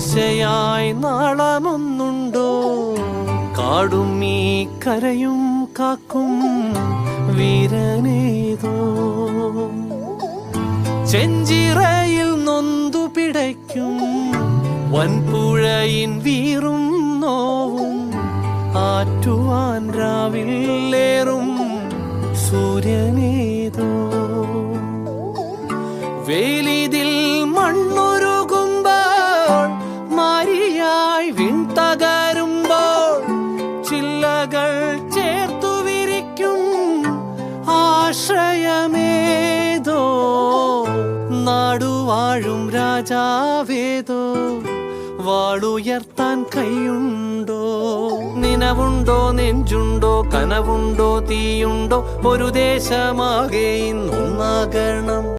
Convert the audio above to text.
ആശയായി നാളമൊന്നുണ്ടോ? കാടും ഈ കരയും കാക്കും വീരനേതോ. ചെഞ്ചിറയിൽ നൊന്തു പിടയ്ക്കും വൻപുഴയിൻ വീറും നോവും ആറ്റുവാൻ രാവിലേറും സൂര്യനേതോ. വേലിതിൽ മണ്ണുരുകുമ്പോൾ മാരിയായി വിൺതകരുമ്പോൾ ചില്ലകൾ ചേർത്തു വിരിക്കും ആശ്രയമേതോ. നാടുവാഴും രാജാവേതോ വാളുയർത്താൻ കൈയുണ്ടോ? നിനവുണ്ടോ, നെഞ്ചുണ്ടോ, കനവുണ്ടോ, തീയുണ്ടോ? ഒരു ദേശമാകെ ഇന്നൊന്നാകണം.